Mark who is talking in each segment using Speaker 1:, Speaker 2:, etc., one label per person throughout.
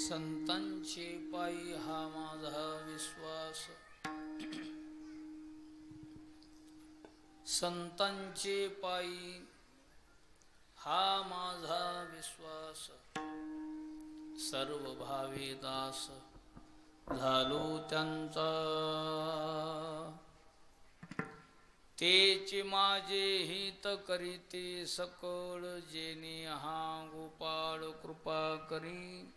Speaker 1: संतांचे पायी हा माझा विश्वास, संतांचे पायी हा माझा विश्वास, सर्व भावे दास झालो त्यांचा, तेचे माझे हित करीते सकळ, जेणे हा गोपाळ कृपा करी,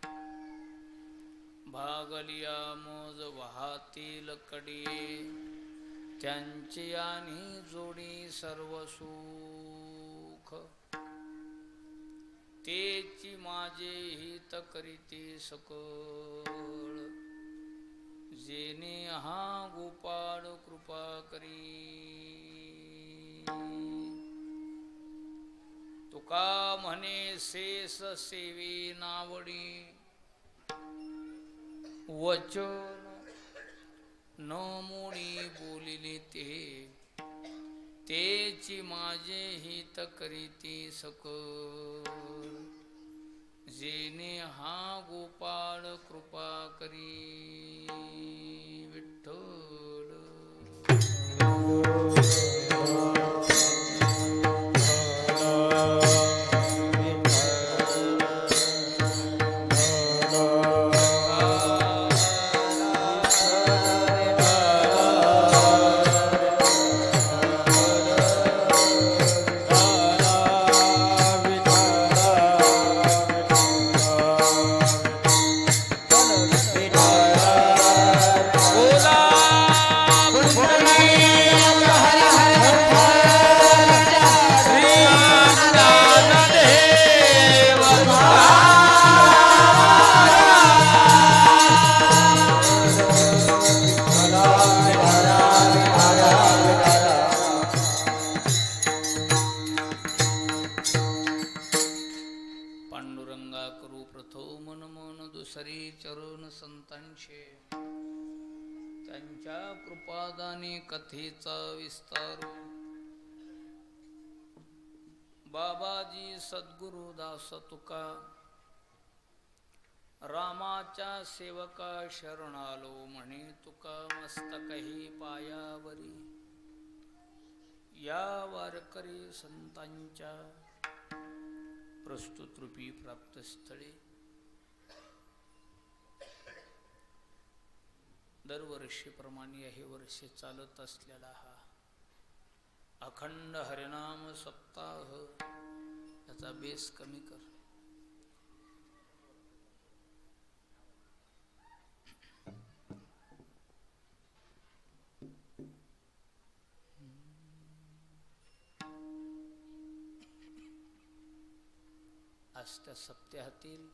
Speaker 1: भागलिया मोज वाहतील कडिये, त्यांचे आणि जोडी सर्व सुख, तेची माझे हित करीते सकळ, जेणे हा गोपाळ कृपा करी, तुका म्हणे शेष सेवे नावडी, वचन न मोडी बोलिले ते, तेची माझे हित करीती सकळ, जेणे हा गोपाळ कृपा करी, विठ्ठल कथेचा विस्तार, बाबाजी सद्गुरु दास तुका, रामाच्या सेवका शरण आलो म्हणे तुका, मस्तकही पायावरी या वारकरी संतांच्या, प्रस्तुत रूपी प्राप्त स्थळे, दरवर्षीप्रमाणे हे वर्ष चालत असलेला हा अखंड हरिनाम सप्ताह, याचा बेस कमी कर. आज त्या सप्ताहातील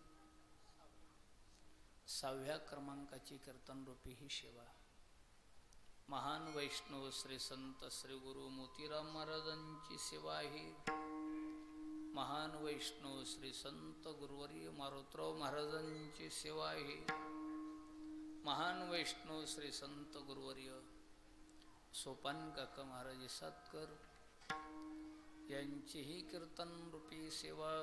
Speaker 1: 6व्या क्रमांकाची कीर्तन रूपी ही सेवा, महान वैष्णव श्री संत श्री गुरु मोतीराम महाराजांची सेवा आहे. महान वैष्णव श्री संत गुरुवर्य मारुतराव महाराजांची सेवा आहे. महान वैष्णव श्री संत गुरुवर्य सोपान काका महाराज सातकर यांची ही कीर्तन रूपी सेवा,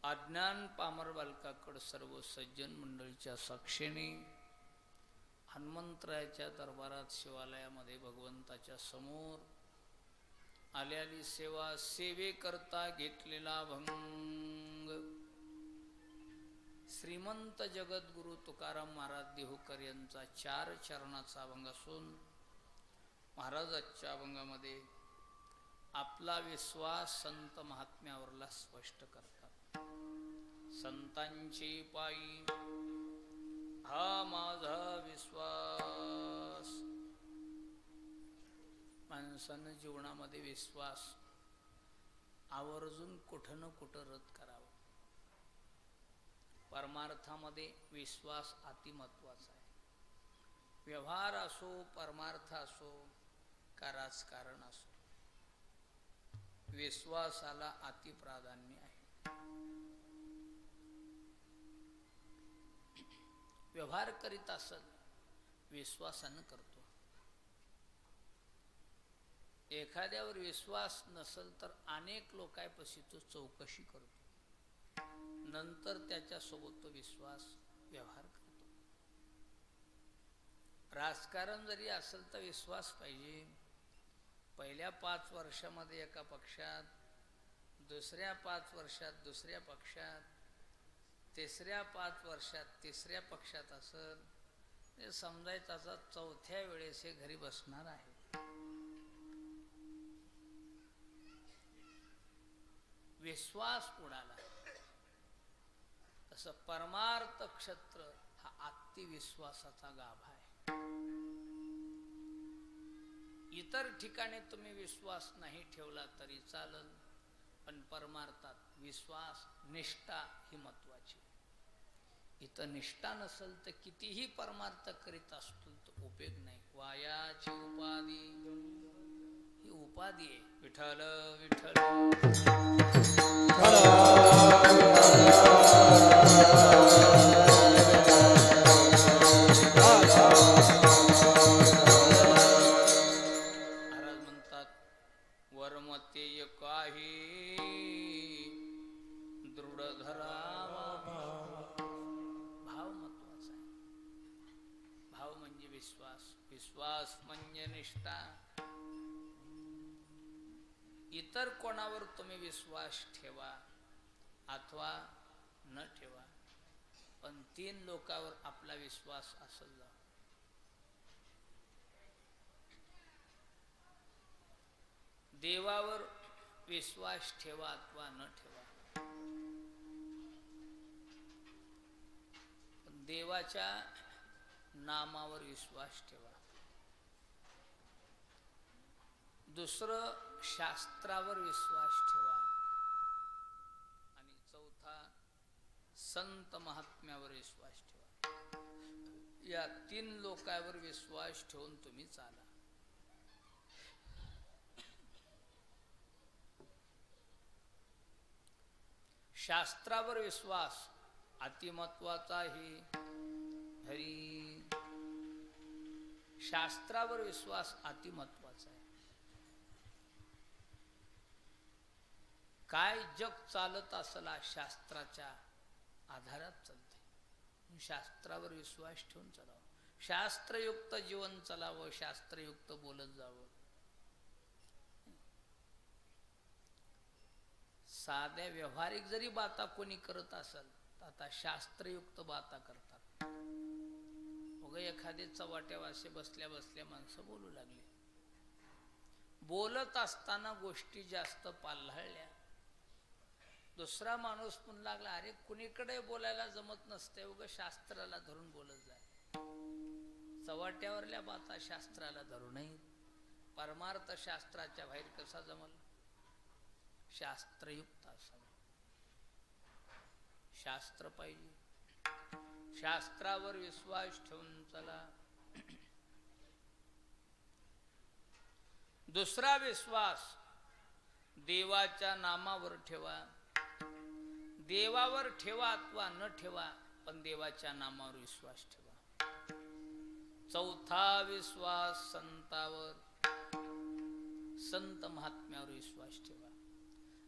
Speaker 1: अज्ञान पामर बालकाकड सर्व सज्जन मंडळीच्या साक्षीने हनुमंतरायाच्या दरबारात शिवालयामध्ये भगवंताच्या समोर आलेली सेवा, सेवेकरता घेतलेला भंग, श्रीमंत जगद्गुरु तुकाराम महाराज देहूकर यांचा 4 चरणाचा अभंग असून, महाराजांच्या अभंगामध्ये आपला विश्वास संत महात्म्यावरला स्पष्ट करतात. संतांची पायी हा माझा विश्वास, माणसानं जीवनामध्ये विश्वास आवर्जून कुठं न कुठं रद्द करावा. परमार्थामध्ये विश्वास अतिमहत्वाचा आहे. व्यवहार असो, परमार्थ असो का राजकारण असो, विश्वासाला अतिप्राधान्य आहे. व्यवहार करीत असेल विश्वासानं करतो. एखाद्यावर विश्वास नसेल तर अनेक लोकांपाशी तो चौकशी करतो. नंतर त्याच्यासोबत तो विश्वास व्यवहार करतो. राजकारण जरी असेल तर विश्वास पाहिजे. पहिल्या 5 वर्षामध्ये एका पक्षात, दुसऱ्या 5 वर्षात दुसऱ्या पक्षात, तिसऱ्या 5 वर्षात तिसऱ्या पक्षात असेल, हे समजायचं आता चौथ्या वेळेस हे घरी बसणार आहे. विश्वास उडाला. तसं परमार्थ क्षेत्र हा अतिविश्वासाचा गाभा आहे. इतर ठिकाणी तुम्ही विश्वास नाही ठेवला तरी चालेल, पण परमार्थात विश्वास, निष्ठा ही महत्वाची. इथं निष्ठा नसेल तर कितीही परमार्थ करीत असतो तर उपयोग नाही. वायाची उपाधी ही उपाधी आहे. विठ्ठल विठ्ठल महाराज म्हणतात, वर्मतेय काही दृढ धरावा. भाव महत्वाचा आहे. भाव म्हणजे विश्वास, विश्वास म्हणजे निष्ठा. इतर कोणावर तुम्ही विश्वास ठेवा अथवा न ठेवा, पण 3 लोकांवर आपला विश्वास असेल. देवावर विश्वास ठेवा अथवा न ठेवा, पण देवाच्या नामावर विश्वास ठेवा. दुसरं, शास्त्रावर विश्वास ठेवा. आणि चौथा, संत महात्म्यावर विश्वास ठेवा. या 3 लोकांवर विश्वास ठेवून तुम्ही चाला. शास्त्रावर विश्वास अतिमहत्वाचा आहे. हरी, शास्त्रावर विश्वास अतिमहत्वाचा आहे. काय जग चालत असला शास्त्राच्या आधारात चालते. शास्त्रावर विश्वास ठेवून चालावं. शास्त्रयुक्त जीवन चालावं, शास्त्रयुक्त बोलत जावं. साध्या व्यवहारिक जरी बाता कोणी करत असेल तर आता शास्त्रयुक्त बाता करतात. मग एखादे चव्हाट्यावासे बसल्या बसल्या माणसं बोलू लागले. बोलत असताना गोष्टी जास्त पाल्हाळल्या. दुसरा माणूस पण लागला, अरे कुणीकडे बोलायला जमत नसते, उग शास्त्राला धरून बोलत जाय. चव्हाट्यावरल्या बाता शास्त्राला धरूनही परमार्थ शास्त्राच्या बाहेर कसा जमल? शास्त्रयुक्त असावं. शास्त्र पाहिजे. शास्त्रावर विश्वास ठेवून चला. दुसरा विश्वास देवाच्या नामावर ठेवा. देवावर ठेवा अथवा न ठेवा, पण देवाच्या नामावर विश्वास ठेवा. चौथा विश्वास संतावर, संत महात्म्यावर विश्वास ठेवा.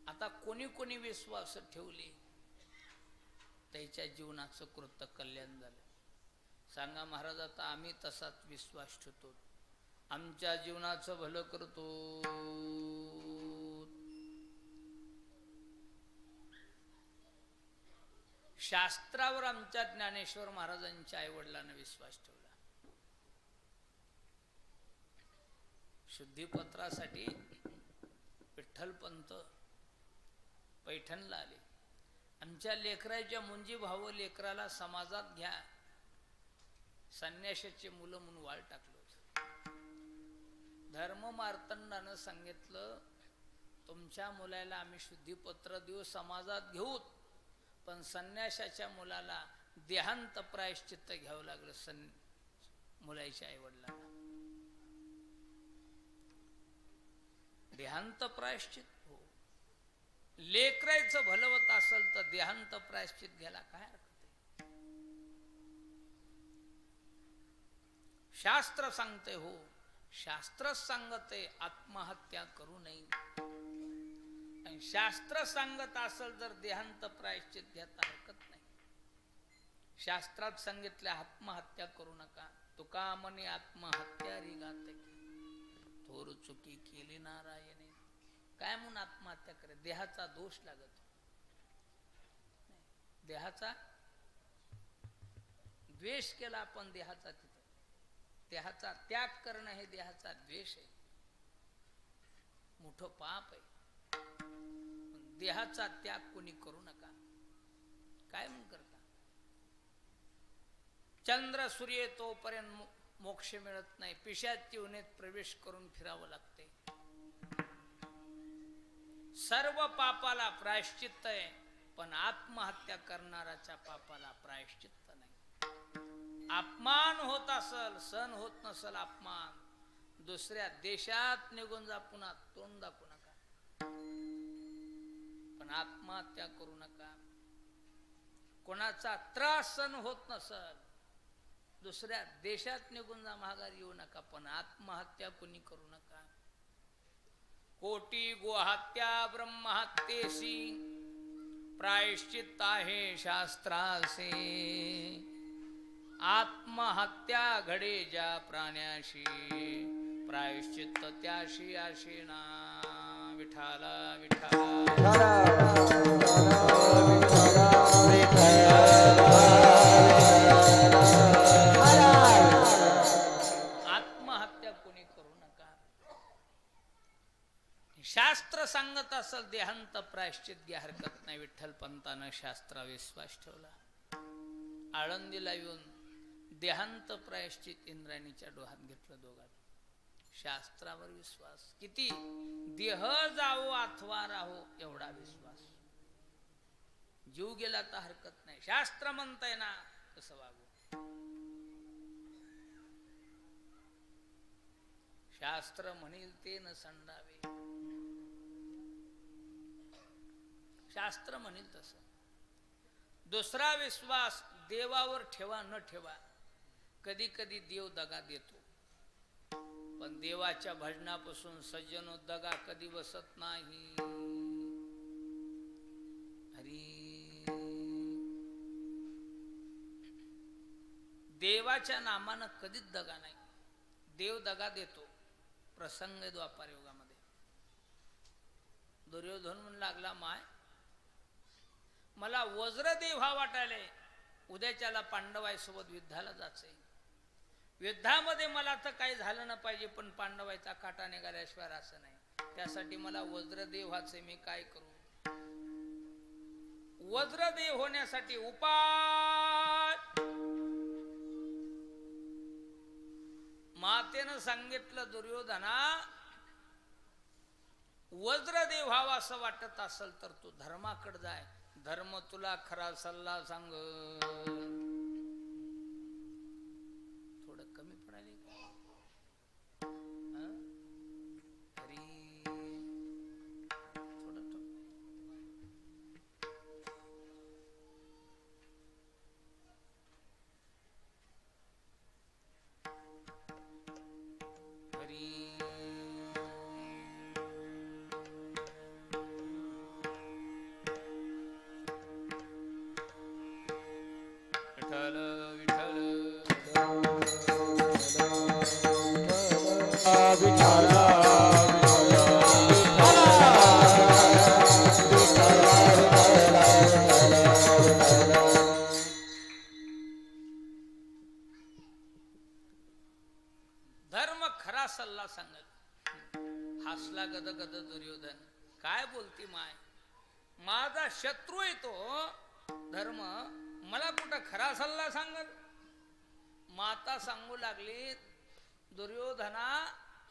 Speaker 1: आता कोणी कोणी विश्वास ठेवले त्याच्या जीवनाचं कृत्य कल्याण झालं. सांगा महाराज, आता आम्ही तसाच विश्वास ठेवतो, आमच्या जीवनाचं भलं करतो. शास्त्रावर आमच्या ज्ञानेश्वर महाराजांच्या आईवडिलांना विश्वास ठेवला. शुद्धीपत्रासाठी विठ्ठलपंत पैठणला आले. आमच्या लेकराच्या मुंजी भाव लेकराला समाजात घ्या, संन्याशाचे मुलं म्हणून वाळ टाकलं होतं. धर्म मार्तंडानं सांगितलं, तुमच्या मुलाला आम्ही शुद्धीपत्र देऊ, समाजात घेऊ, पण संन्याशाच्या मुलाला देहांत प्रायश्चित्त घ्यावं लागलं मुलाच्या आईवडिलांना. देहांत प्रायश्चित हो, लेकरायचं भलवत असेल तर देहांत प्रायश्चित घ्यायला काय हरकत आहे? शास्त्र सांगते हो, शास्त्र सांगते आत्महत्या करू नये. पण शास्त्र सांगत असेल जर देहांत प्रायश्चित घेता हरकत नाही. शास्त्रात सांगितले आत्महत्या करू नका. तुका म्हणे आत्महत्या रे घातकी, थोर चुकी केली नारायणे. काय म्हणून आत्महत्या करे? देहाचा दोष लागत. देहाचा द्वेष केला आपण देहाचा, तिथं देहाचा त्याग करणं हे देहाचा द्वेष आहे, मोठं पाप आहे. देहाचा त्याग कोणी करू नका. काय म्हणून करता? चंद्र सूर्य तोपर्यंत मोक्ष मिळत नाही. पिशाची योनीत प्रवेश करून फिरावं लागते. सर्व पापाला प्रायश्चित्त आहे, पण आत्महत्या करणाऱ्याच्या पापाला प्रायश्चित्त नाही. अपमान होत असल, सहन होत नसल अपमान, दुसऱ्या देशात निघून जा, पुन्हा तोंड दाखवू नका. पण आत्महत्या करू नका. कोणाचा त्रास सहन होत नसल, दुसऱ्या देशात निघून जा, माघारी येऊ नका. पण आत्महत्या कोणी करू नका. कोटी गोहत्या ब्रह्महत्येसी, प्रायश्चित्त आहे शास्त्रासे. आत्महत्या घडे ज्या प्राण्याशी, प्रायश्चित्त त्याशी आशेना. विठाला विठाला आत्महत्या कोणी करू नका. शास्त्र सांगत असेल देहांत प्रायश्चित घ्या, हरकत नाही. विठ्ठल पंतानं शास्त्रा विश्वास ठेवला. आळंदीला येऊन देहांत प्रायश्चित इंद्राणीच्या डोहात घेतलं दोघांनी. शास्त्रावर विश्वास किती? देह जावो अथवा राहो एवढा विश्वास. जीव गेला तर हरकत नाही. शास्त्र म्हणताय ना कसं वागू. शास्त्र म्हणील ते न संडावे. शास्त्र म्हणील तसं. दुसरा विश्वास देवावर ठेवा न ठेवा. कधी कधी देव दगा देतो, पण देवाच्या भजनापासून सज्जनो दगा कधी बसत नाही. हरी देवाच्या नामानं कधीच दगा नाही. देव दगा देतो. प्रसंग आहे द्वापार युगामध्ये. दुर्योधन म्हणू लागला, माय मला वज्रदेव हा वाटायलाय, उद्याच्याला पांडवाईसोबत युद्धाला जायचंय. युद्धामध्ये मला तर काही झालं न पाहिजे, पण पांडवाईचा काटा निघाल्याशिवाय असं नाही. त्यासाठी मला वज्रदेव व्हायचंय. मी काय करू? वज्रदेव होण्यासाठी उपाय मातेनं सांगितलं, दुर्योधना वज्रदेव व्हावा असं वाटत असेल तर तू धर्माकडे जाय. धर्म तुला खरा सल्ला सांग. थोडं कमी पडायला हरी थोडं सल्ला सांगल. हसला गद गद दुर्योधन. काय बोलती माय, माझा शत्रू आहे तो धर्म, मला कुठं खरा सल्ला सांगल. माता सांगू लागली, दुर्योधना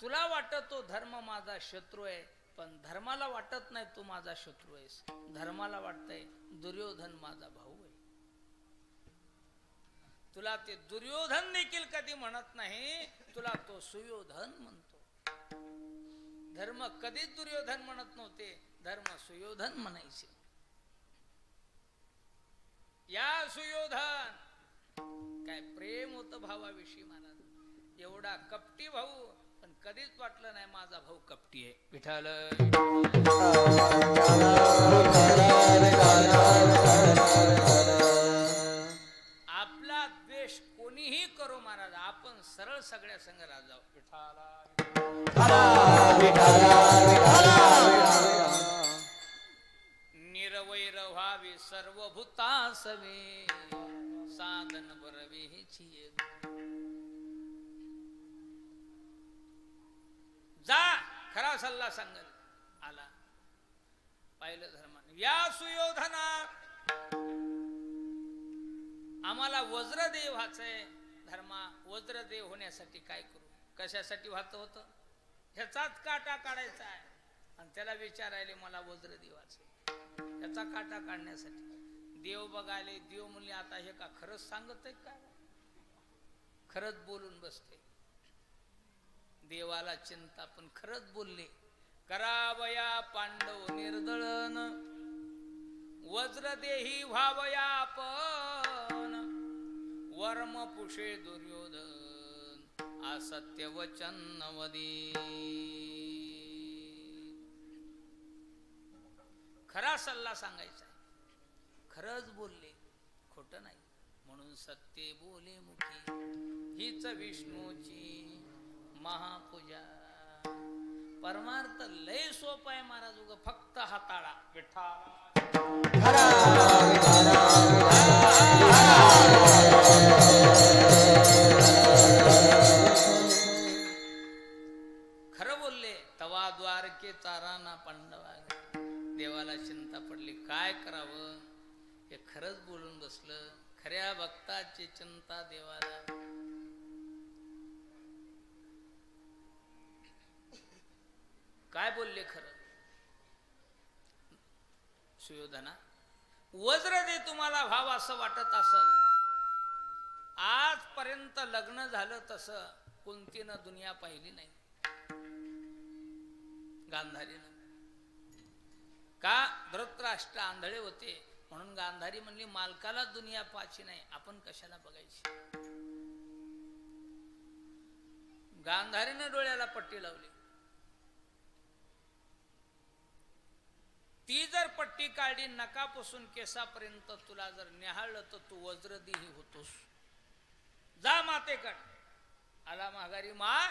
Speaker 1: तुला वाटत तो धर्म माझा शत्रू आहे, पण धर्माला वाटत नाही तू माझा शत्रू आहेस. धर्माला वाटतंय दुर्योधन माझा भाऊ आहे. तुला ते दुर्योधन देखील कधी म्हणत नाही, तुला तो सुयोधन म्हणतो. धर्म कधीच दुर्योधन म्हणत नव्हते, धर्म सुयोधन म्हणायचे. या सुयोधन काय प्रेम होतं भावाविषयी महाराज. एवढा कपटी भाऊ पण कधीच वाटलं नाही माझा भाऊ कपटी आहे. विठ्ठल आपला द्वेष कोणीही करो महाराज, आपण सरळ सगळ्या संग राजाव. निरवैर व्हावे सर्वभूतासवे, साधन बरवे हेची जा. खरा सल्ला सांगल आला. पाहिलं धर्माने, या सुयोधना आम्हाला वज्रदेव व्हायचंय. धर्मा वज्रदेव होण्यासाठी काय करू? कशासाठी व्हायचं होतं? ह्याचाच काटा काढायचा आहे. आणि त्याला विचारायले मला वज्रदेव व्हायचंय, ह्याचा काटा काढण्यासाठी. देव बघायले, देव म्हणले आता हे का खरंच सांगत आहे काय? खरंच बोलून बसते. देवाला चिंता, पण खरंच बोलले. करावया पांडव निर्दळन, वज्रदेही व्हावया आपण. वर्म पुषे दुर्योधन, असत्य वचन नवदी. खरा सल्ला सांगायचा, खरंच बोलले, खोट नाही. म्हणून सत्य बोले मुखी, हीच विष्णूची महापूजा. परमार्थ लय सोपा आहे महाराज, उग फक्त हाताळा. खरं बोलले. तवा द्वारके चाराना पांडवा. देवाला चिंता पडली, काय करावं? हे खरंच बोलून बसलं. खऱ्या भक्ताची चिंता देवाला. काय बोलले खरं? सुयोधना, वज्रदेव तुम्हाला भाव असं वाटत असल, आजपर्यंत लग्न झालं तसं कुंतीनं दुनिया पाहिली नाही, गांधारीनं. का? धृतराष्ट्र आंधळे होते म्हणून गांधारी म्हणली मालकाला दुनिया पाहायची नाही, आपण कशाला बघायची. गांधारीनं डोळ्याला पट्टी लावली. ती जर पट्टी काढली नकापासून केसापर्यंत, तुला जर निहाळलं तर तू वज्रदेही होतोस. जा मातेकड. आला माघारी. मा,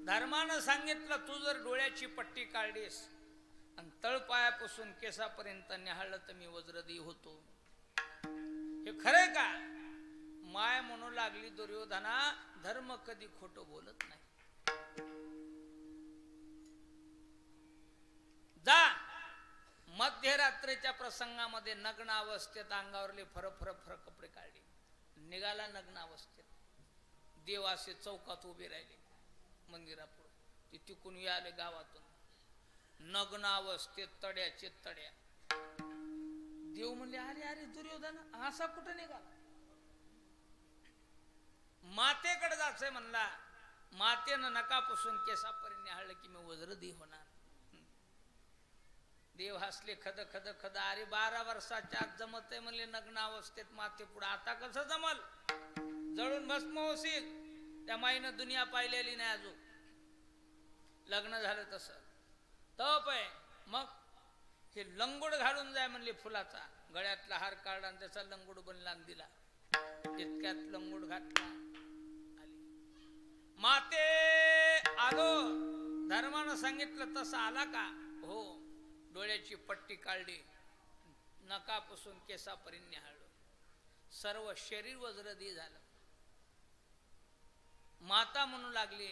Speaker 1: धर्मानं सांगितलं तू जर डोळ्याची पट्टी काढलीस आणि तळपायापासून केसापर्यंत निहाळलं तर मी वज्रदेही होतो. हे खरंय का? माय म्हणू लागली, दुर्योधना धर्म कधी खोटं बोलत नाही. जा. मध्यरात्रीच्या प्रसंगामध्ये नग्न अवस्थेत अंगावरले फर फर फर कपडे काढले, निघाला नग्न अवस्थेत. देव असे चौकात उभे राहिले मंदिरापुढे. ते तिकून आले गावातून, नग्न अवस्थेत, तड्याचे तड्या. देव म्हणले, अरे अरे दुर्योधन असा कुठं निघाला? मातेकडे जायचंय म्हणला. मातेनं नकापासून केसापर्यंत निहाळलं की मी वज्रदेव होणार. देव हसले खद खद खद. अरे 12 वर्षाच्या आत जमत आहे म्हणले नग्न अवस्थेत माते पुढे. आता कसं जमल? जळून भस्म होशील. त्या माईनं दुनिया पाहिलेली नाही अजून. लग्न झालं तसं तप आहे. मग हे लंगोड घालून जाय म्हणले फुलाचा. गळ्यातला हार काढला आणि त्याचा लंगोड बनला आणि दिला. इतक्यात लंगोड घातला. आली माते, आलो. धर्मानं सांगितलं तसं आला का? हो. डोळ्याची पट्टी काढली, नकापासून केसापर्यंत निहाळलं, सर्व शरीर वज्रदेह झालं. माता म्हणू लागली,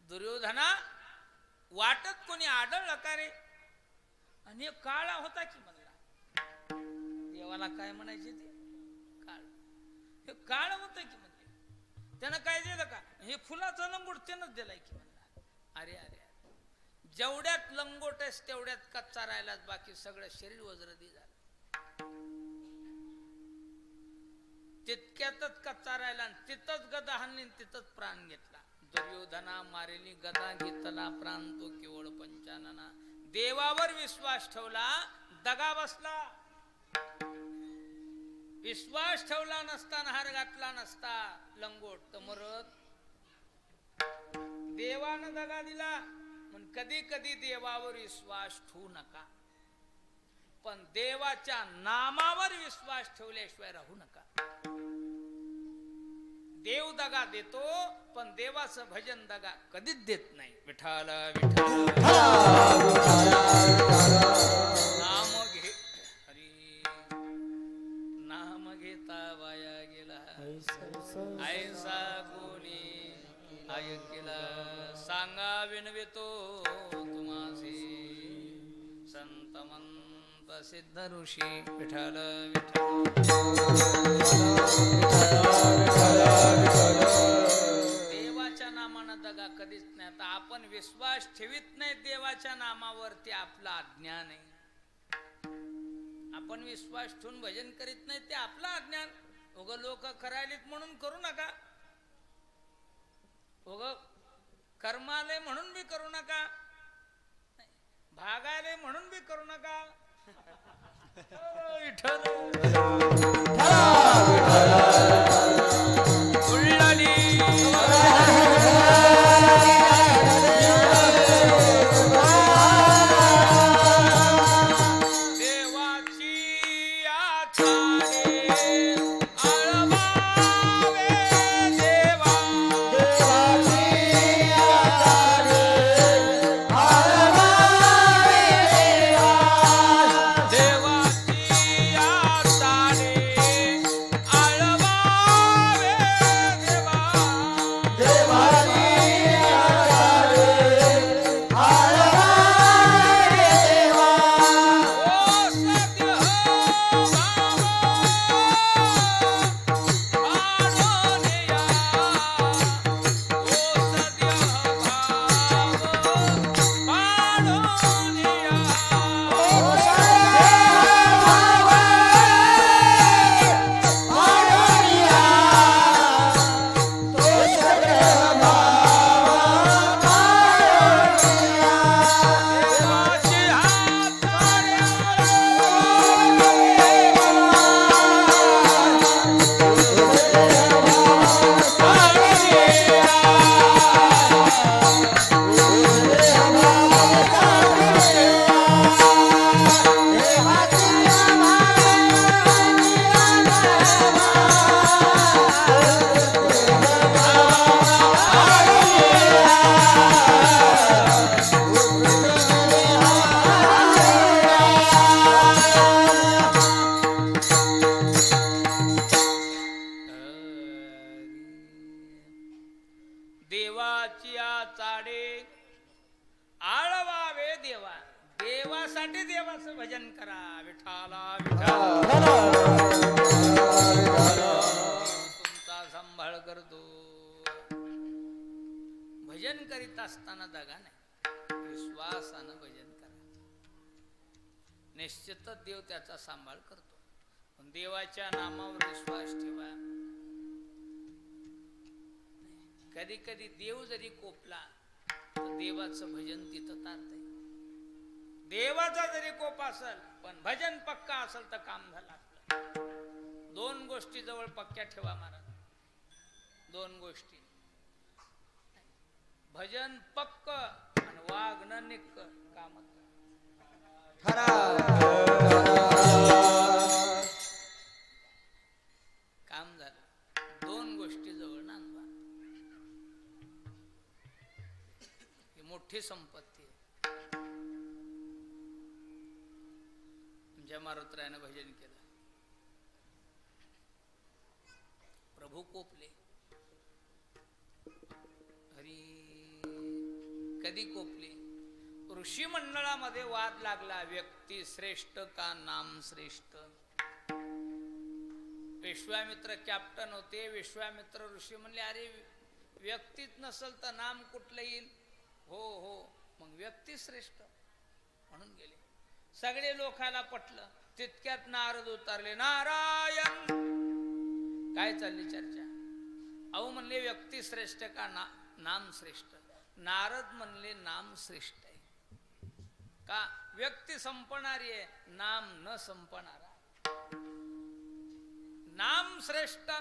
Speaker 1: दुर्योधना वाटत कोणी आढळलं का रे? आणि काळा होता की म्हणला. देवाला काय म्हणायचे ते? काळ. हे काळ होतं की म्हणले. त्यानं काय दिलं का? हे फुलाचं लंगोट त्यानंच दिलाय की म्हणला. अरे अरे, जेवढ्यात लंगोट आहेस तेवढ्यात कच्चा राहिलाच, बाकी सगळं शरीर वज्रदेह झालं. तितक्यातच कच्चा राहिला आणि तिथंच गदा हाणली, तिथंच प्राण घेतला. दुर्योधना मारेली गदा, घेतला प्राण तो केवळ पंचानना. देवावर विश्वास ठेवला, दगा बसला. विश्वास ठेवला नसता, हार घातला नसता, लंगोट तर मरत देवानं दगा दिला पण कधी कधी देवावर विश्वास ठेवू नका, पण देवाच्या नामावर विश्वास ठेवल्याशिवाय राहू नका. देव दगा देतो पण देवाचं भजन दगा कधीच देत नाही. विठ्ठल विठ्ठल नाम घे हरी, नाम घेता वाया गेला ऐसा कोणी ऐकला. सांगा विनवितो तुम्हासी संत मंत सिद्ध ऋषी. विठ्ठल देवाच्या नामानं दगा कधीच नाही. आता आपण विश्वास ठेवीत नाही देवाच्या नामावरती, आपलं अज्ञान आहे. आपण विश्वास ठेवून भजन करीत नाही ते आपलं अज्ञान. उग लोक करायलीत म्हणून करू नका, उग कर्मालय म्हणून बी करू नका, भागायले म्हणून बी करू नका. देवाची चाडे आळवावे देवा, देवासाठी देवाचं भजन करा. विठाला तुमचा सांभाळ करतो. भजन करीत असताना दगा नाही, विश्वासानं भजन करा. निश्चितच देव त्याचा सांभाळ करतो, पण देवाच्या नामावर विश्वास ठेवा. कधी कधी देव जरी कोपला तर देवाचं भजन तिथं तारतंय. देवाचा जरी कोप असेल पण भजन पक्का असेल तर काम झालं आपलं. दोन गोष्टी जवळ पक्क्या ठेवा महाराज, दोन गोष्टी. भजन पक्क आणि वागणं निक्क, काम काम झालं. दोन गोष्टी जवळ नांदवा, ही मोठी संपत्ती आहे. तुमच्या मारुतरायानं भजन केलं, प्रभू कोपले. हरी कधी कोपले? ऋषी मंडळामध्ये वाद लागला, व्यक्ती श्रेष्ठ का नाम श्रेष्ठ. विश्वामित्र कॅप्टन होते. विश्वामित्र ऋषी म्हणले, अरे व्यक्तीच नसल तर नाम कुठलं येईल? हो हो, मग व्यक्ती श्रेष्ठ म्हणून गेले. सगळे लोकाला पटलं. तितक्यात नारद उतरले. नारायण, काय चालली चर्चा? अहो म्हणले व्यक्ती श्रेष्ठ का नाम श्रेष्ठ? नारद म्हणले नाम श्रेष्ठ आहे. का? व्यक्ती संपणारी आहे, नाम न संपणारा. नाम श्रेष्ठ.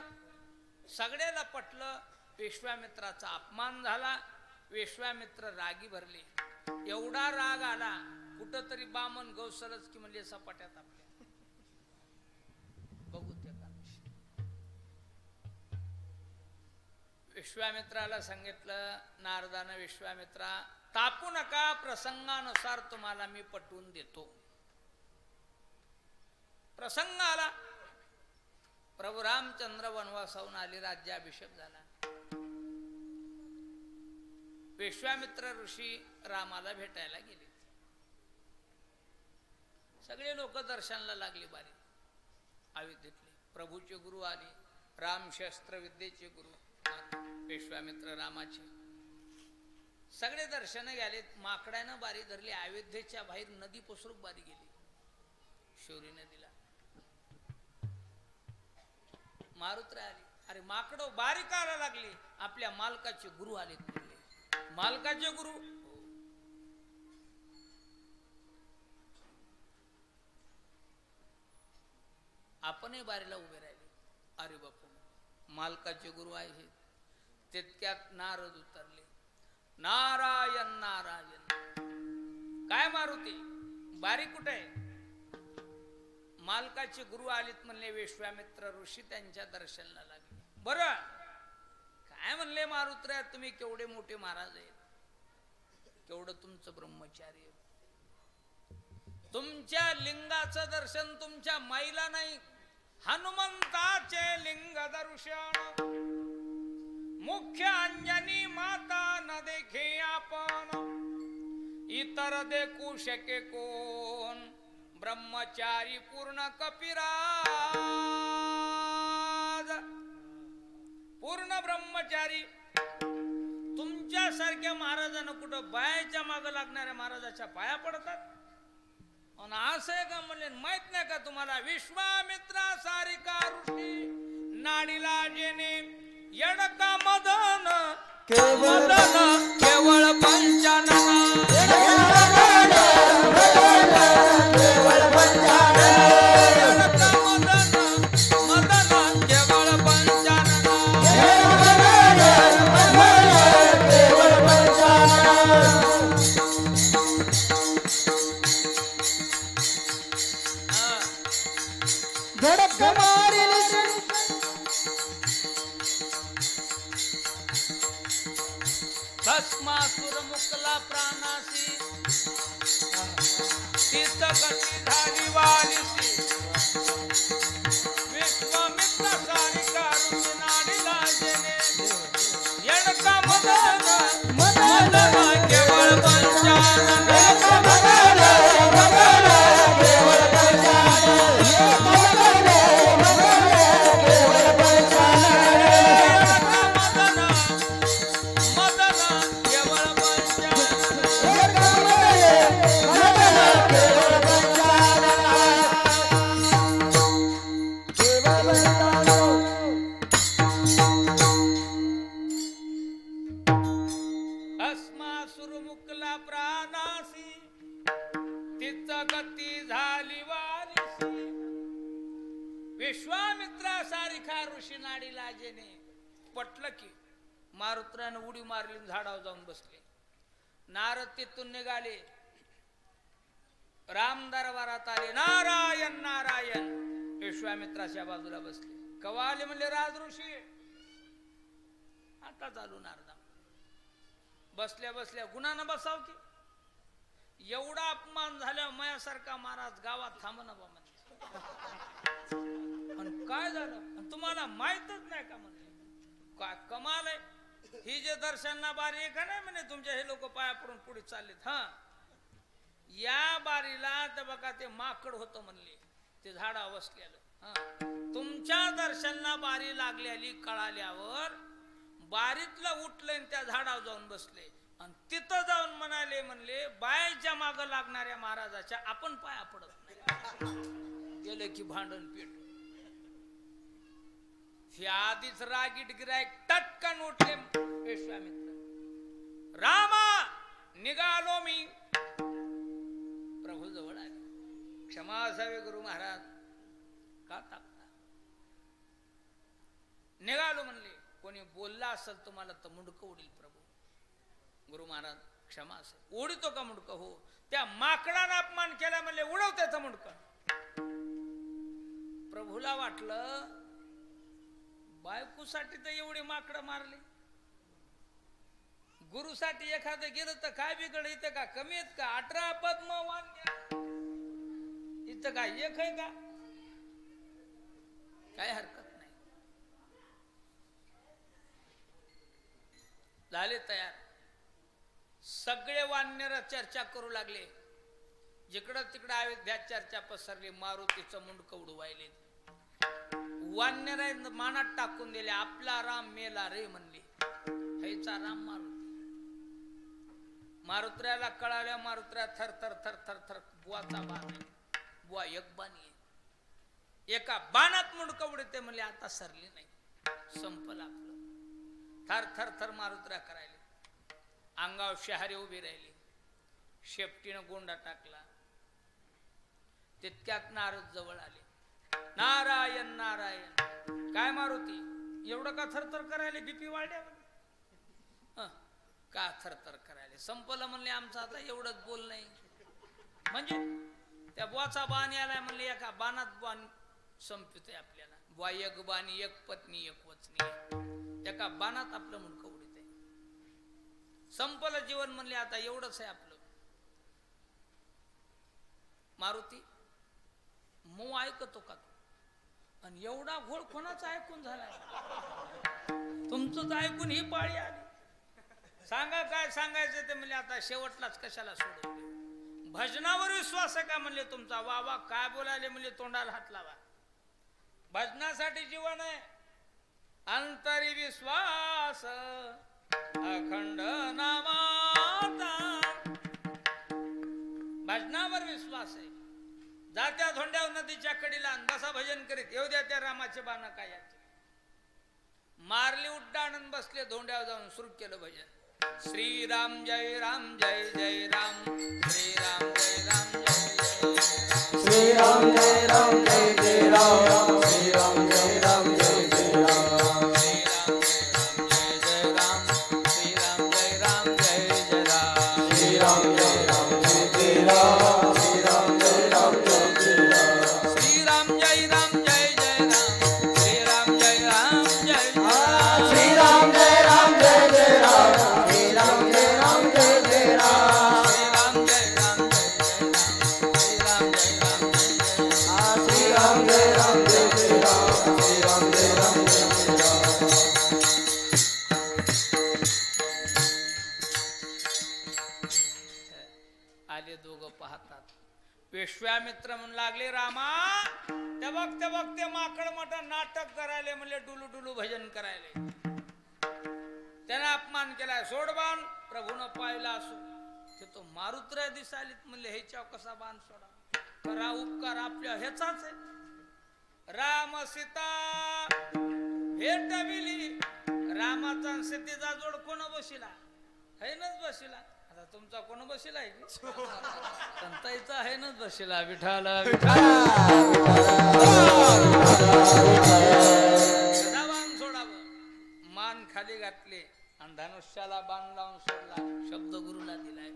Speaker 1: सगळ्याला पटलं. विश्वामित्राचा अपमान झाला. विश्वामित्र रागी भरले. एवढा राग आला कुठंतरी बामन गौसलच की म्हणजे सपाट्यात आपल्या बघू त्या विश्वामित्राला सांगितलं. नारदानं विश्वामित्रा तापू नका, प्रसंगानुसार तुम्हाला मी पटवून देतो. प्रसंग आला. प्रभू रामचंद्र वनवासाहून आले, राज्याभिषेक झाला. विश्वामित्र ऋषी रामाला भेटायला गेले. सगळे लोक दर्शनाला लागले. बारी अयोध्येतले प्रभूचे गुरु आले. रामशस्त्र विद्येचे गुरु विश्वामित्र रामाचे सगळे दर्शन गेले. माकडानं बारी धरली. अयोध्येच्या बाहेर नदी पसरूक बारी गेली. शौरी नदीला मारुत्र आली. अरे माकडो बारी काला लागली. आपल्या मालकाचे गुरु आले. मालकाचे गुरु आपणही बारीला उभे राहिले. अरे बापू मालकाचे गुरु आहे. तितक्यात नारद उतरले. नारायण नारायण. काय मारुती बारी कुठे आहे? मालकाचे गुरु आलेत म्हणले. विश्वामित्र ऋषी त्यांच्या दर्शनाला लागले. बरं काय म्हणले मारुत्र, तुम्ही केवढे मोठे महाराज आहेत, केवढं तुमचं ब्रह्मचार्य. तुमच्या लिंगाचं दर्शन तुमच्या माईला नाही. हनुमंताचे लिंग दर्शन मुख्य अंजनी माता न देखे आपण. इतर देखू शके कोण, ब्रह्मचारी पूर्ण कपिराज. पूर्ण ब्रह्मचारी. तुमच्यासारख्या महाराजांना कुठं बायाच्या मागं लागणाऱ्या महाराजाच्या पाया पडतात. आणि असं आहे का म्हणले माहित नाही का तुम्हाला? विश्वामित्रा सारिका ऋषी नाडीला जेने येडका मदन केवळ पंचानन. भस्मासुर मुकला प्राणासी, तीच गती झाली वालीसी. विश्वामित्र सारिका ऋषी नाडीला जेने येडका मदन केवळ पंचानन. विश्वामित्रासारिखा ऋषी नाडीला जेने पटलं की मारुत्रानं उडी मारली, झाडावर जाऊन बसले. नारद तिथून निघाले. राम दरबारात आले. नारायण नारायण. विश्वामित्राच्या बाजूला बसले. कवा आले म्हणले राज ऋषी. आता चालू नारदा. बसल्या बसल्या गुणानं बसाव की. एवढा अपमान झाला माझ्यासारखा महाराज गावात थांबना बा म्हणजे. काय झालं तुम्हाला माहितच नाही का म्हणले. काय कमाल आहे. ही जे दर्शनना बारी आहे का नाही म्हणे तुमच्या हे लोक पाया पडून पुढे चाललेत. हा या बारीला तर बघा ते माकड होतं म्हणले, ते झाडा बसलेलं. हा तुमच्या दर्शनला बारी लागलेली कळाल्यावर बारीतलं उठलं आणि त्या झाडावर जाऊन बसले. आणि तिथं जाऊन म्हणाले म्हणले बायच्या मागं लागणाऱ्या महाराजाच्या आपण पाया पडत नाही. गेलं की भांडण पेट. हे आधीच रागीट गिरायक टटकन उठले. विश्वामित्र रामा निघालो मी. प्रभू जवळ आले. क्षमा असावे गुरु महाराज. का तापता? निघालो म्हणले. कोणी बोलला असेल तुम्हाला तर मुंडकं उडील प्रभू. गुरु महाराज क्षमा असेल. उडतो का मुंडकं? हो. त्या माकडानं अपमान केला म्हणले उडव त्याचं मुंडकं. प्रभूला वाटलं बायकोसाठी तर एवढी माकडं मारली, गुरुसाठी एखादं गेलं तर काय बिघड? इथं का कमी आहेत का? 18 पद्म वान्य इथं काय एक आहे का? काय हरकत नाही. झाले तयार. सगळे वानर चर्चा करू लागले. जिकडं तिकडं अयोध्या चर्चा पसरली. मारुतीचं मुंडकं उडवायले. वानर मानात टाकून दिले. आपला राम मेला रे म्हणले. हैचा राम मारुती. मारुत्र्याला कळाल्या. मारुत्र्या थर थर थर थर थर बुवाचा बाण आहे. बुवा एक बाणी आहे. एका बाणात मुंडकं उडते म्हणले. आता सरली नाही, संपलं आपलं. थर थर थर मारुत्र्या करायला. अंगावर शहारे उभी राहिली. शेपटीनं गोंडा टाकला. तितक्यात नारद जवळ आले. नारायण नारायण. काय मारुती एवढं का थरथर करायला? बीपी वाढल्या का थरथर करायला? संपलं म्हणले आमचं आता. एवढंच बोल नाही म्हणजे त्या बुवाचा बाण यालाय म्हणले. एका बाणात बाण संपतोय आपल्याला. बुवा एक बाणी, एक पत्नी, एक वचनी. एका बाणात आपलं मुंडकं उडीत आहे. संपलं जीवन म्हणले आता. एवढंच आहे आपलं. मारुती मऊ ऐकतो का तू? आणि एवढा घोळ कोणाचा ऐकून झाला? तुमचंच ऐकून ही पाळी आली. सांगा काय सांगायचं ते म्हणले. आता शेवटलाच कशाला सोडवले? भजनावर विश्वास आहे का म्हणले तुमचा? वा वा काय बोलायले म्हणले. तोंडाला हात लावा. भजनासाठी जीवन आहे. अंतरी विश्वास अखंड नामाता. भजनावर विश्वास आहे. जात्या धोंड्यावर नदीच्या कडीला बसा भजन करीत. येऊ द्या त्या रामाचे बाण काय मारली. उड्डाणन बसले धोंड्यावर जाऊन सुरू केलं भजन. श्रीराम जय राम जय जय राम. श्रीराम जय राम जय जय राम.
Speaker 2: श्रीराम जय राम जय जय राम. श्रीराम जय राम जय जय राम.
Speaker 1: श्रीराम जय राम जय जय राम.
Speaker 2: श्रीराम जय राम जय जय राम. श्रीराम जय राम जय जय राम.
Speaker 1: श्रीराम जय राम जय जय राम. श्रीराम जय राम जय जय राम.
Speaker 2: श्रीराम जय राम जय जय राम. श्रीराम जय राम जय जय राम.
Speaker 1: श्रीराम जय राम जय जय राम.
Speaker 2: श्रीराम जय राम जय जय राम. श्रीराम जय राम जय जय राम.
Speaker 1: आले दोघं पाहतात. विश्वामित्र म्हणू लागले रामा ते बघ ते माकड मोठं नाटक करायले म्हणले. डुलू डुलू भजन करायले. त्याने अपमान केलाय. सोड बाण. प्रभून पाहिला असो ते तो मारुत्र्या दिसालीत म्हणले. ह्याच्या कसा बाण सोडा? करा उपकार आपल्या ह्याचाच आहे. राम सीता भेटविली. रामाचा सीतेचा जोड कोण बसिला? हैनच बसिला. आता तुमचा कोण बसिला आहे की? संताईचा हैनच बसिला. विठाला बाण सोडावं. मान खाली घातले आणि धनुष्याला बाण लावून सोडला. शब्द गुरुला दिलाय.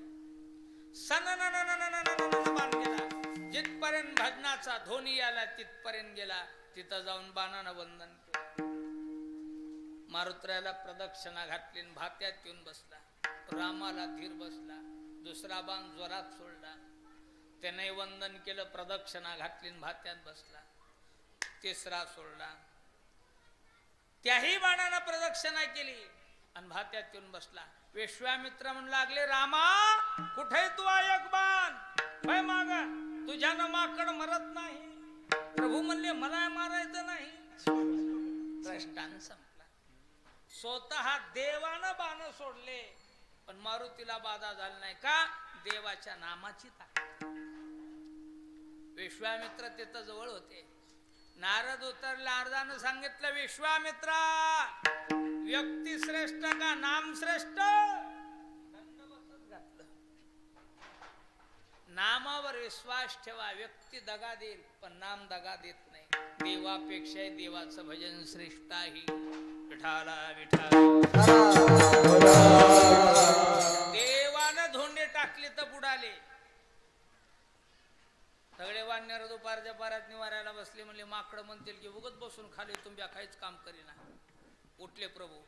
Speaker 1: बाण गेला. जिथपर्यंत भजनाचा ध्वनी आला तिथपर्यंत गेला. तिथं जाऊन बाणानं वंदन केलं. मारुत्र्याला प्रदक्षिणा घातली. भात्यात येऊन बसला. रामाला धीर बसला. दुसरा बाण जोरात सोडला. त्याने वंदन केलं. प्रदक्षिणा घातली. भात्यात बसला. तिसरा सोडला. त्याही बाणानं प्रदक्षिणा केली आणि भात्यात येऊन बसला. विश्वामित्र म्हणू लागले रामा कुठे तू एक बाण? होय माग तुझ्यानं माकड मरत नाही. प्रभू म्हणले मला मारायचं नाही. दृष्टांत संपला. स्वतः देवानं बाण सोडले पण मारुतीला बाधा झाला नाही. का? देवाच्या नामाची ताकद. विश्वामित्र तिथं जवळ होते. नारद उतरला. नारदानं सांगितलं विश्वामित्रा व्यक्ती श्रेष्ठ का नाम श्रेष्ठ? घातलं. नामावर विश्वास ठेवा. व्यक्ती दगा देईल पण नाम दगा देत नाही. देवापेक्षा देवाचं भजन श्रेष्ठ आहे. विठाला विठाला बुडाले. सगळे वानर दुपारच्या पारात निवारायला बसले. म्हणले माकडं म्हणतील की उगत बसून खाली तुंब्या काहीच काम करीना. उठले प्रभू,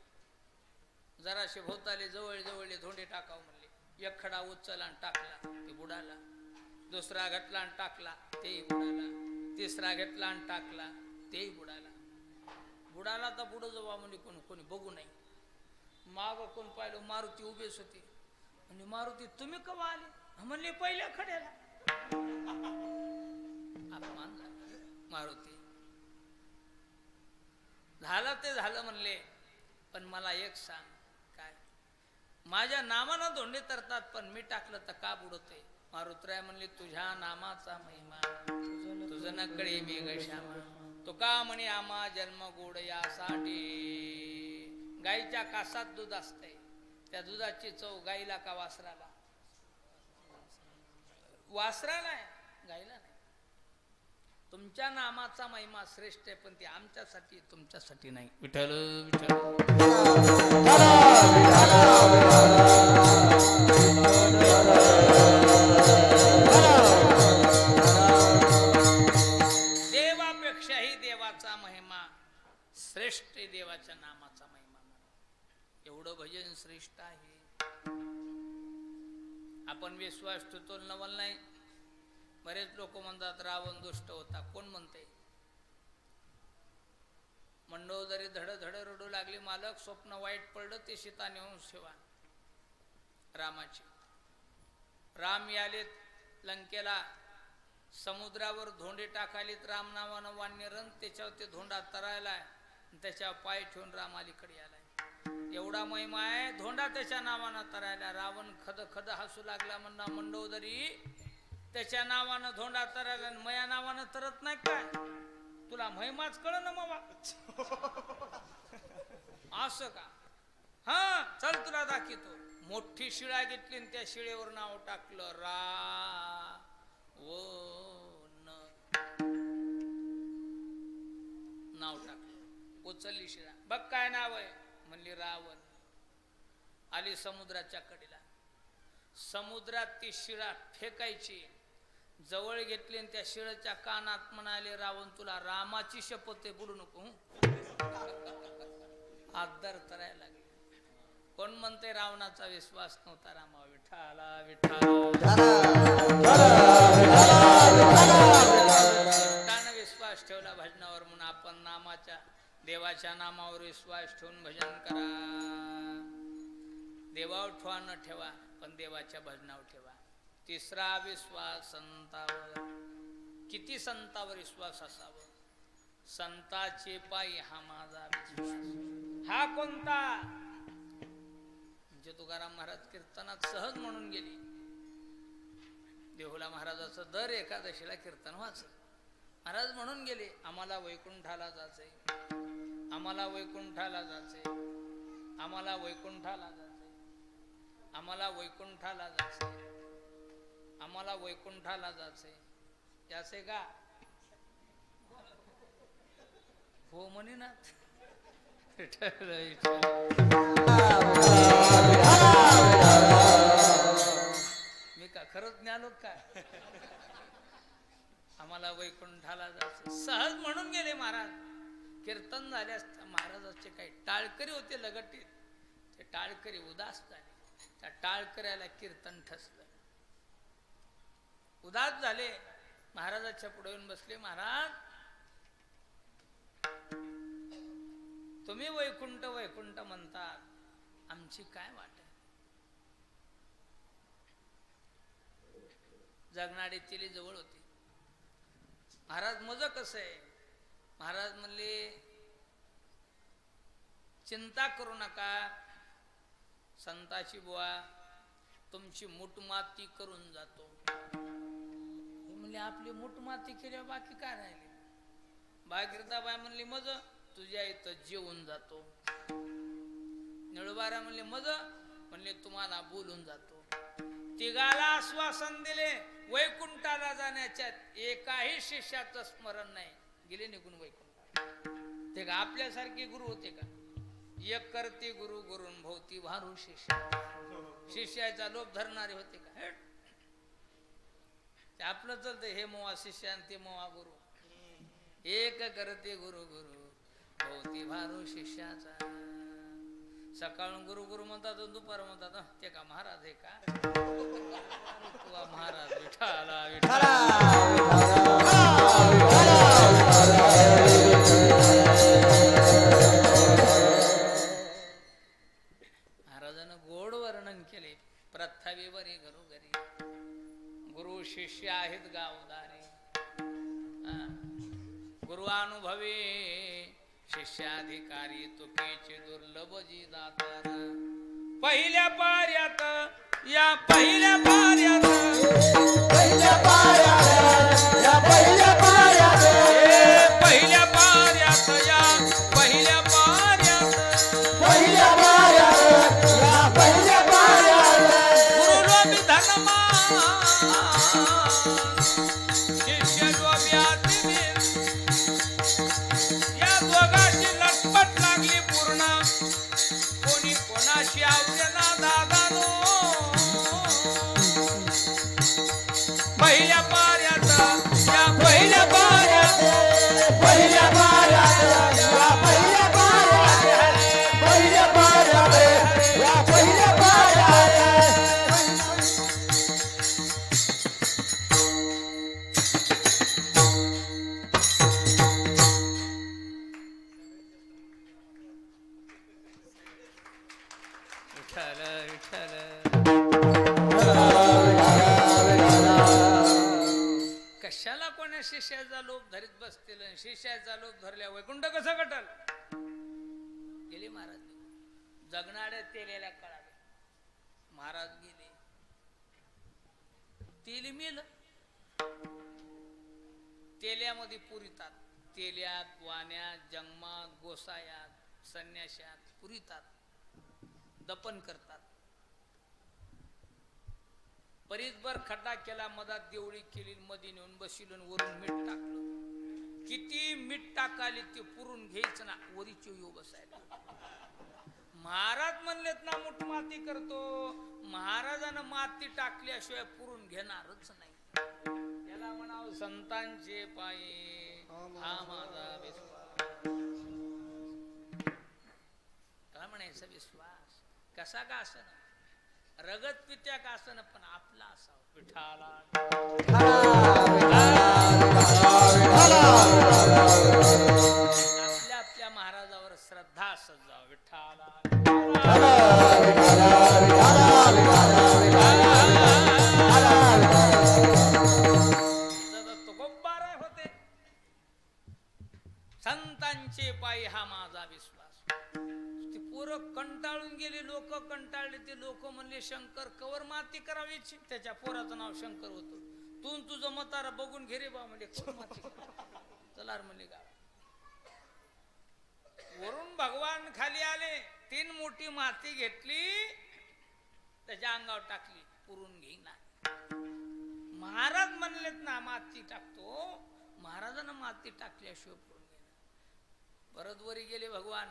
Speaker 1: जराशे भोवताले जवळ जवळले धोंडे टाकाव म्हणले. एक खडा उचलला आणि टाकला, ते बुडाला. दुसरा घेतला आणि टाकला, तेही बुडाला. तिसरा घेतला आणि टाकला, तेही बुडाला. बुडाला तर पुढं जावा म्हणजे कोणी बघू नाही. माग कोण पाहिलं, मारुती उभेच होते. म्हणजे मारुती तुम्ही कवा आले? म्हणले पहिल्या खड्याला. अपमान झाला. मारुती झालं ते झालं म्हणले, पण मला एक सांग, काय माझ्या नावानं धोंडे तरतात पण मी टाकलं तर का बुडतोय? मारुतराय म्हणले तुझ्या नामाचा महिमा तुझं नकडे मेघ श्यामा. तो का म्हणे आमा जन्म गोड यासाठी. गाईच्या कासात दूध असते, त्या दुधाची चव गाईला का वासराला? वासराला आहे, गाईला नाही. तुमच्या नामाचा महिमा श्रेष्ठ आहे, पण ते आमच्यासाठी तुमच्यासाठी नाही. विठ्ठल विठ्ठल देवापेक्षाही देवाचा महिमा श्रेष्ठ, देवाच्या नामाचा महिमा. एवढं भजन श्रेष्ठ आहे. आपण विश्वास ठेवतो नवल नाही. बरेच लोक म्हणतात रावण दुष्ट होता. कोण म्हणते? मंडोदरी धड धड रडू लागली, मालक स्वप्न वाईट पडलं, ते सीता नेऊन सेवा रामाची. राम यालेत लंकेला, समुद्रावर धोंडे टाकालीत राम नावानं वान्यरण. त्याच्यावर ते धोंडा तरायलाय, त्याच्यावर पाय ठेवून राम अलीकडे आलाय. एवढा महिमा आहे. धोंडा त्याच्या नावानं तरायला. रावण खद खद हसू लागला, म्हणा मंडोदरी त्याच्या नावानं धोंडा तरायला, मया नावानं तरत नाही काय? तुला महिमाच कळ ना मावा. असं का? हा चल तुला दाखवतो. मोठी शिळा घेतली आणि त्या शिळेवर नाव टाकलं नाव टाकलं. उचलली शिळा, बघ काय नाव आहे? म्हणली रावण. आली समुद्राच्या कडेला. समुद्रात ती शिळा फेकायची. जवळ घेतली आणि त्या शिळेच्या कानात म्हणाले, रावण तुला रामाची शपथ आहे, बुडू नको. आदर करायला लागले. कोण म्हणते रावणाचा विश्वास नव्हता रामा? विठाला विठाला विश्वास ठेवला भजनावर. म्हणून आपण नामाच्या देवाच्या नामावर विश्वास ठेवून भजन करा. देवावर ठेवा न ठेवा, पण देवाच्या भजनावर ठेवा. तिसरा विश्वास संतावर. किती संतावर विश्वास असावा? संताचे पायी हा माझा विश्वास. हा कोणता? म्हणजे तुकाराम महाराज कीर्तनात सहज म्हणून गेली. देहुला महाराजाचं दर एकादशीला कीर्तन वाचत. महाराज म्हणून गेले, आम्हाला वैकुंठाला जायचंय, आम्हाला वैकुंठाला जायचंय, आम्हाला वैकुंठाला जायचंय, आम्हाला वैकुंठाला जायचंय, आम्हाला वैकुंठाला जायचंय. याचे का हो म्हणे ना. मी का खरंच ज्ञानो काय? आम्हाला वैकुंठाला जायचं. सहज म्हणून गेले महाराज. कीर्तन झाल्यास महाराजाचे काही टाळकरी होते लगटीत. ते टाळकरी उदास झाले. त्या टाळकऱ्याला कीर्तन ठसलं. उदास झाले. महाराजाच्या पुढे येऊन बसले. महाराज तुम्ही वैकुंठ वैकुंठ म्हणतात, आमची काय वाट आहे? जगणारी तिली जवळ होती. महाराज मज कसं आहे? महाराज म्हणले चिंता करू नका, संताची बुवा तुमची मुठमाती करून जातो. म्हणले आपली मुठमाती केल्यावर बाकी काय राहिले? भागीरथाबाई म्हणली मज तुझ्या इथं जेवून जातो. निळबारा म्हणले मज, म्हणले तुम्हाला बोलून जातो. तिघाला आश्वासन दिले वैकुंठाला जाण्याच्या. एकाही शिष्याचं स्मरण नाही, गेले निघून वैकुंठ. ते का आपल्यासारखे गुरु होते का? एक करते गुरु गुरुन भोवती भारू शिष्य. शिष्याचा लोभ धरणारे होते का? ते आपलं चलतं हे मोवा शिष्य आणि ते मोवा गुरु. एक करते गुरु गुरु भोवती भारू शिष्याचा. सकाळून गुरु गुरु म्हणतात दुपार म्हणतात ते का महाराज आहे का तुला महाराज विठाला विठाला. महाराजानं गोड वर्णन केले. प्रथावी बरी घरोघरी गुरु शिष्य आहेत गावदारी. गुरुअनुभवी शिष्याधिकारी तुकेचे दुर्लभ जी दातार. पहिल्या पार्यात या पहिल्या पार्यात
Speaker 2: पहिल्या पार्यात या पहिल्या पार्यात
Speaker 1: पहिल्या पार्यात या पहिल्या पार्यात
Speaker 2: पहिल्या पार्यात या पहिल्या पार्यात
Speaker 1: गुरुलोभी धनमान शिष्य जोब्यातील या दोघांची लटपट लागली पूर्ण. कोणी कोणाशी आवडेना दादानो. पहिल्या पार्यात या पहिल्या पार्यात
Speaker 2: पहिल्या पार्यात या पहिल्या पार्यात पहिल्या पार्यात या पहिल्या पार्यात
Speaker 1: विठ्ठल विठ्ठल. कशाला कोण्या शिष्याचा लोभ धरीत बसतील. शिष्याचा लोभ धरल्या वैकुंठ कसं कटल. गेले महाराज जगणाऱ्या तेलेल्या काळात महाराज गेले. तेल मेल तेल्यामध्ये पुरितात. तेल्यात वाण्यात जंगमात गोसायात संन्याशात पुरितात. दफन करतात. परीतभर खड्डा केला मधात देवळी केली मध्ये नेऊन बसिलं वरून मीठ टाकलं. किती मीठ टाकाले ते पुरून घ्यायचं ना वरीची येऊ बसायला. महाराज म्हणलेत ना मोठ माती करतो. महाराजानं माती टाकल्याशिवाय पुरून घेणारच नाही. त्याला म्हणावं संतांचे पाये हा माझा विश्वास. काय म्हणायचा विश्वास कसा का असं रगत पित्या का असं पण आपला असावं. विठाला आपल्या आपल्या महाराजावर श्रद्धा असत जावं. विठाला तुकोबाराय होते. संतांचे पायी हा माझा विश्वास. ते पोरं कंटाळून गेले. लोक कंटाळले. ते लोक म्हणले शंकर कवर माती करावी. त्याच्या पोराचं नाव शंकर होतं. तू तुझं मतारा बघून घे रे बा म्हणजे चलार म्हणले गाव. वरून भगवान खाली आले. 3 मोठी माती घेतली त्याच्या अंगावर टाकली. पुरून घेईना. महाराज म्हणलेत ना माती टाकतो. महाराजानं माती टाकल्याशिवाय पुरून घेईना. परत वरी गेले भगवान.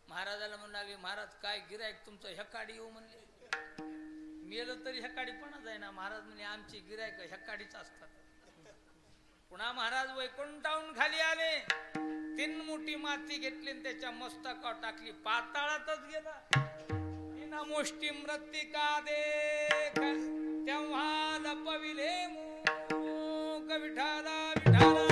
Speaker 1: महाराजाला म्हणू लागले महाराज काय गिरायक तुमचं हेकाडी येऊ म्हणले. मेलं तरी हेकाडीपणा जाय ना. महाराज म्हणजे आमची गिरायक हेकाडीच असतात. पुन्हा महाराज वैकुंठाहून खाली आले. 3 मोठी माती घेतली आणि त्याच्या मस्तकावर टाकली. पाताळातच गेला. तिना मोष्टी मृत्तिका देख तेव्हा लपविले मूक. विठाला विठाला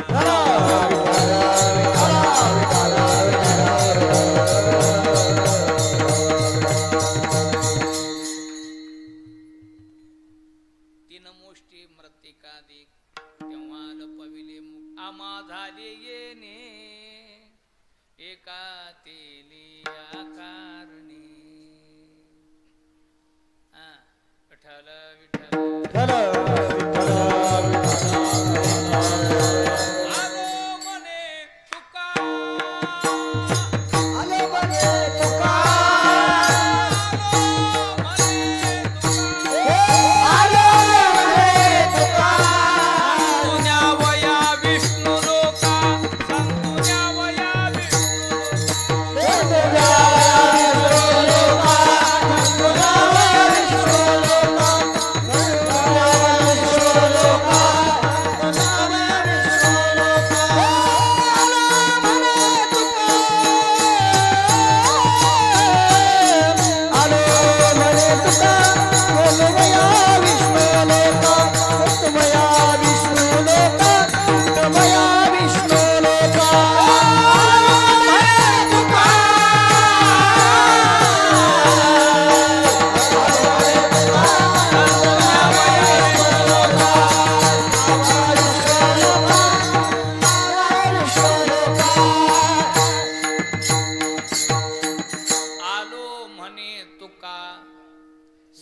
Speaker 1: आमा झाले येणे एका तेलिया कारणे. विठ्ठल विठ्ठल आलो म्हणे तुका.
Speaker 2: आलो म्हणे तुका. आलो म्हणे तुका.
Speaker 1: तुझ्या वया विष्णू लोका. तुझ्या वया विष्णू लोका.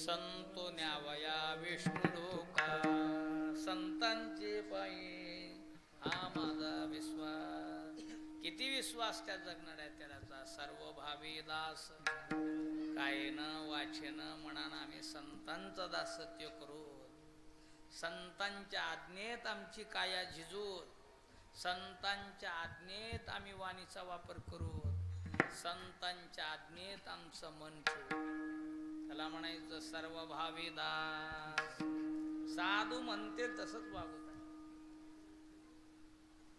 Speaker 1: संतो न्यावया विष्णू लोका संतांचे पायी हा माझा विश्वास. किती विश्वास त्या जगणाऱ्या त्याचा. सर्व भावी दास कायेन वाचेन मनान आम्ही संतांचं दासत्य करू. संतांच्या आज्ञेत आमची काया झिजूत, संतांच्या आज्ञेत आम्ही वाणीचा वापर करू, संतांच्या आज्ञेत आमचं मन ठेवू. त्याला म्हणायचं सर्व भावी दास. साधू म्हणते तसंच वागत आहे.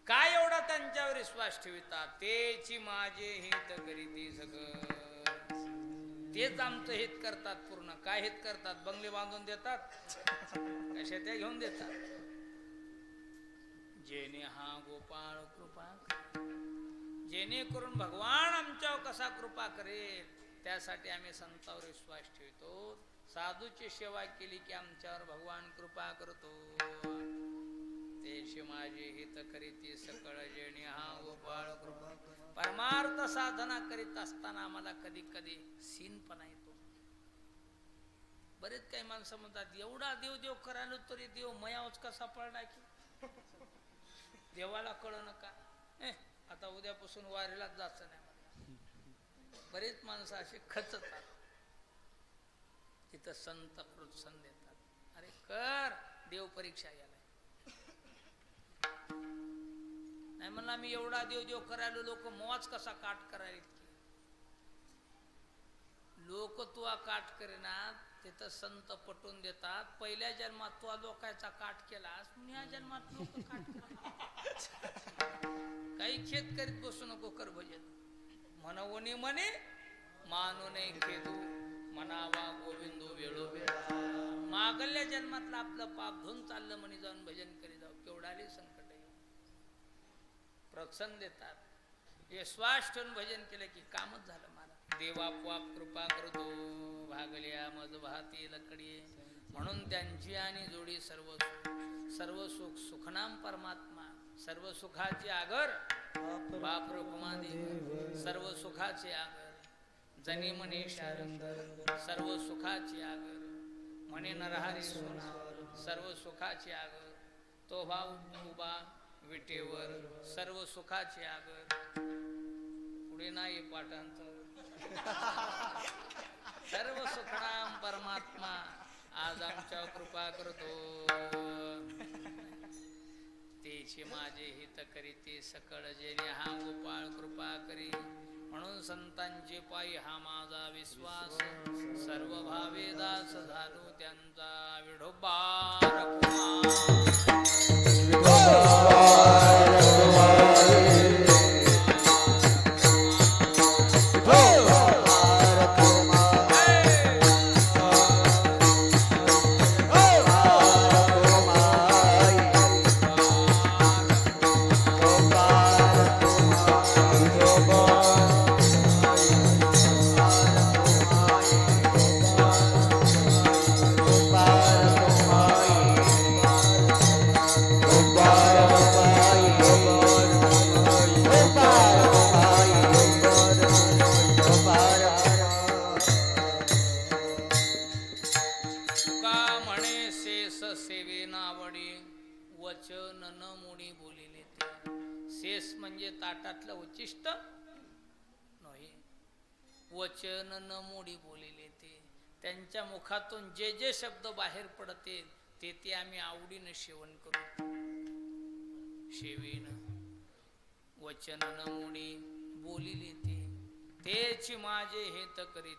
Speaker 1: काय एवढा त्यांच्यावर विश्वास ठेवितात. तेची माझे हित करीती सगळं. तेच आमचं हित करतात पूर्ण. काय हित करतात? बंगले बांधून देतात, कशा त्या घेऊन देतात. जेणे हा गोपाळ कृपा, जेणेकरून भगवान आमच्यावर कसा कृपा करेल त्यासाठी आम्ही संतावर विश्वास ठेवतो. साधूची सेवा केली की आमच्यावर भगवान कृपा करतो. तेशी माझे हित करीती सकळ जेणे हा गोपाळ कृपा. परमार्थ साधना करीत असताना आम्हाला कधी कधी सीनपणा येतो. बरेच काही माणसं म्हणतात एवढा देव देव करायला तरी देव मयावच कसा पडला की देवाला कळ नका. आता उद्यापासून वारीलाच जायचं नाही. बरेच माणसं असे खचतात. तिथं संत प्रोत्साहन देतात. अरे कर, देव परीक्षा घ्यायला नाही म्हणला. मी एवढा देव देव करायला लोक मोज कसा काट करायला इतकी. लोक तुला काट करेनात. तिथं संत पटवून देतात पहिल्या जन्मात तुला लोकांचा काट केलास म्हणून या जन्मात लोक काट करतात. काही खेद करीत बसू नको, कर भजन. मनवणी म्हणे मानू नाही खेदू, मनावा गोविंदो वेळो वेळा. मागल्या जन्मातलं आपलं पाप धुवून चाललं म्हणे जाऊन भजन करी जाऊ. केवढाले संकट प्रोत्साहन देतात. विश्वास ठेवून भजन केलं की कामच झालं. मला देवा पोआप कृपा करतो भागल्या मज वाहती लकडी. म्हणून त्यांची आणि जोडी सर्व सर्व सुख सुखनाम परमात्मा. सर्व सुखाचे आगर बाप रुक्मादेव. सर्व सुखाचे आगर जनी म्हणे शारंग. सर्व सुखाचे आगर म्हणे नरहरी सोना. सर्व सुखाचे आगर तो भाव उभा विटेवर. सर्व सुखाचे आगर पुढे नाही पाठांतर. सर्व सुखनाम परमात्मा आज आमच्या कृपा करतो. तेची माझे हित करीते सकळ जेणे हा गोपाळ कृपा करी. म्हणून संतांचे पायी हा माझा विश्वास. सर्व भावे दास झालो त्यांचा विठोबा वचन न मोडी बोलिले ते. शेष म्हणजे ताटातलं उच्चिष्ट नाही. वचन न मोडी बोलिले ते. त्यांच्या मुखातून जे जे शब्द बाहेर पडते ते ते आम्ही आवडीनं सेवन करू. सेवेन वचन न मोडी बोलिले ते. तेची माझे हित करीत